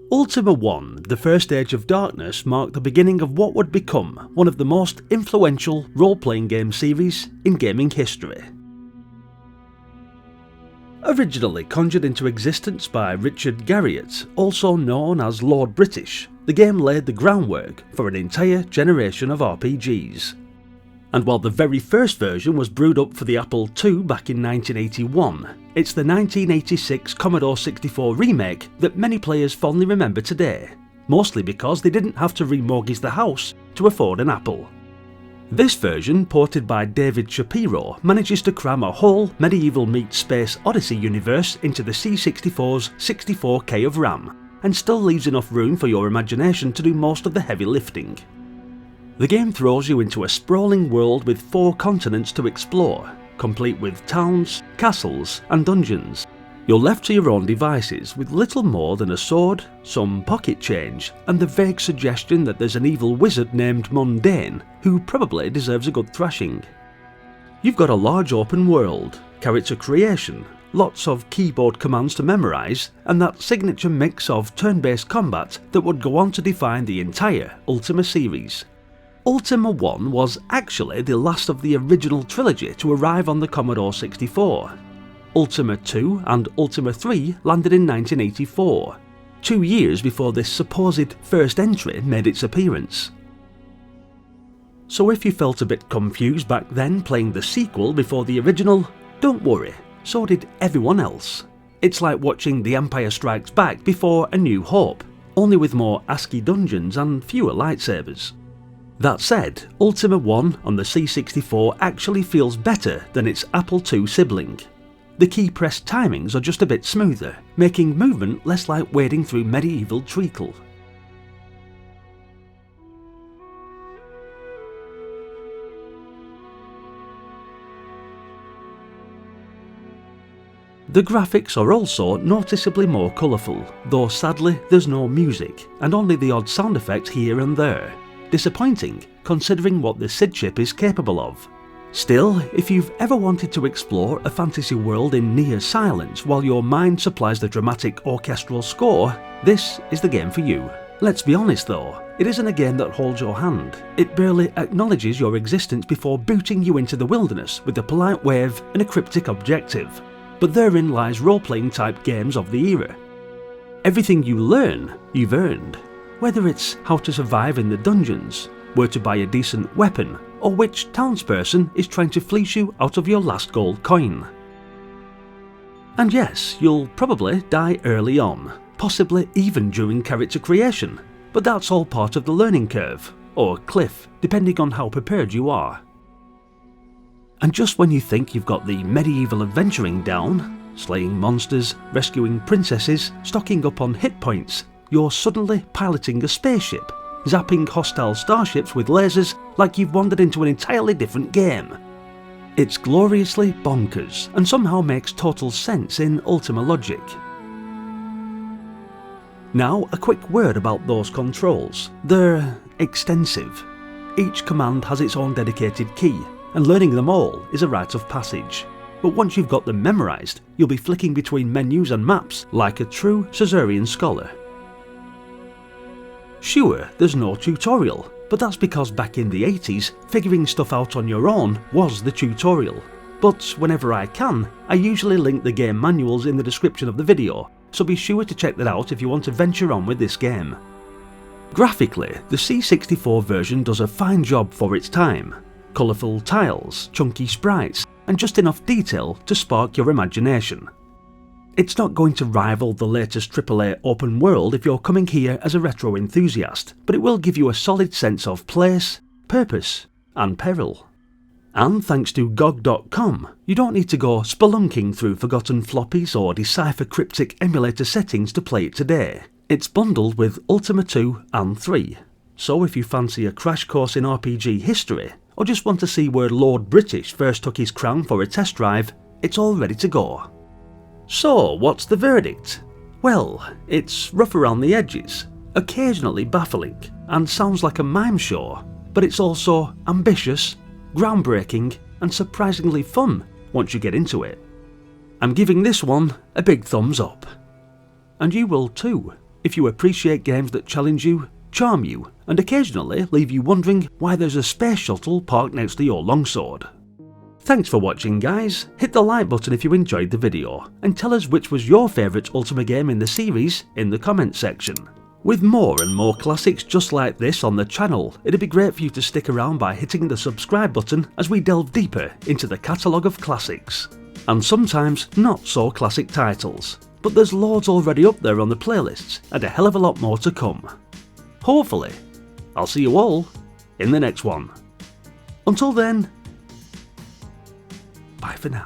Ultima I, the First Age of Darkness, marked the beginning of what would become one of the most influential role-playing game series in gaming history. Originally conjured into existence by Richard Garriott, also known as Lord British, the game laid the groundwork for an entire generation of RPGs. And while the very first version was brewed up for the Apple II back in 1981, it's the 1986 Commodore 64 remake that many players fondly remember today, mostly because they didn't have to remortgage the house to afford an Apple. This version, ported by David Shapiro, manages to cram a whole medieval meets space odyssey universe into the C64's 64K of RAM, and still leaves enough room for your imagination to do most of the heavy lifting. The game throws you into a sprawling world with 4 continents to explore, complete with towns, castles and dungeons. You're left to your own devices with little more than a sword, some pocket change, and the vague suggestion that there's an evil wizard named Mondain who probably deserves a good thrashing. You've got a large open world, character creation, lots of keyboard commands to memorise, and that signature mix of turn-based combat that would go on to define the entire Ultima series. Ultima I was actually the last of the original trilogy to arrive on the Commodore 64. Ultima II and Ultima III landed in 1984, 2 years before this supposed first entry made its appearance. So if you felt a bit confused back then playing the sequel before the original, don't worry, so did everyone else. It's like watching The Empire Strikes Back before A New Hope, only with more ASCII dungeons and fewer lightsabers. That said, Ultima I on the C64 actually feels better than its Apple II sibling. The key press timings are just a bit smoother, making movement less like wading through medieval treacle. The graphics are also noticeably more colourful, though sadly there's no music, and only the odd sound effect here and there. Disappointing, considering what the SID chip is capable of. Still, if you've ever wanted to explore a fantasy world in near silence while your mind supplies the dramatic orchestral score, this is the game for you. Let's be honest though, it isn't a game that holds your hand. It barely acknowledges your existence before booting you into the wilderness with a polite wave and a cryptic objective. But therein lies role-playing type games of the era. Everything you learn, you've earned. Whether it's how to survive in the dungeons, where to buy a decent weapon, or which townsperson is trying to fleece you out of your last gold coin. And yes, you'll probably die early on, possibly even during character creation, but that's all part of the learning curve, or cliff, depending on how prepared you are. And just when you think you've got the medieval adventuring down, slaying monsters, rescuing princesses, stocking up on hit points, you're suddenly piloting a spaceship, zapping hostile starships with lasers like you've wandered into an entirely different game. It's gloriously bonkers, and somehow makes total sense in Ultima logic. Now, a quick word about those controls. They're extensive. Each command has its own dedicated key, and learning them all is a rite of passage. But once you've got them memorised, you'll be flicking between menus and maps like a true Sosarian scholar. Sure, there's no tutorial, but that's because back in the 80s, figuring stuff out on your own was the tutorial. But whenever I can, I usually link the game manuals in the description of the video, so be sure to check that out if you want to venture on with this game. Graphically, the C64 version does a fine job for its time. Colourful tiles, chunky sprites, and just enough detail to spark your imagination. It's not going to rival the latest AAA open world if you're coming here as a retro enthusiast, but it will give you a solid sense of place, purpose, and peril. And thanks to GOG.com, you don't need to go spelunking through forgotten floppies or decipher cryptic emulator settings to play it today. It's bundled with Ultima II and III, so if you fancy a crash course in RPG history, or just want to see where Lord British first took his crown for a test drive, it's all ready to go. So, what's the verdict? Well, it's rough around the edges, occasionally baffling, and sounds like a mime show, but it's also ambitious, groundbreaking, and surprisingly fun once you get into it. I'm giving this one a big thumbs up. And you will too, if you appreciate games that challenge you, charm you, and occasionally leave you wondering why there's a space shuttle parked next to your longsword. Thanks for watching guys, hit the like button if you enjoyed the video, and tell us which was your favourite Ultima game in the series in the comments section. With more and more classics just like this on the channel, it'd be great for you to stick around by hitting the subscribe button as we delve deeper into the catalogue of classics. And sometimes not so classic titles, but there's loads already up there on the playlists and a hell of a lot more to come. Hopefully, I'll see you all in the next one. Until then, bye for now.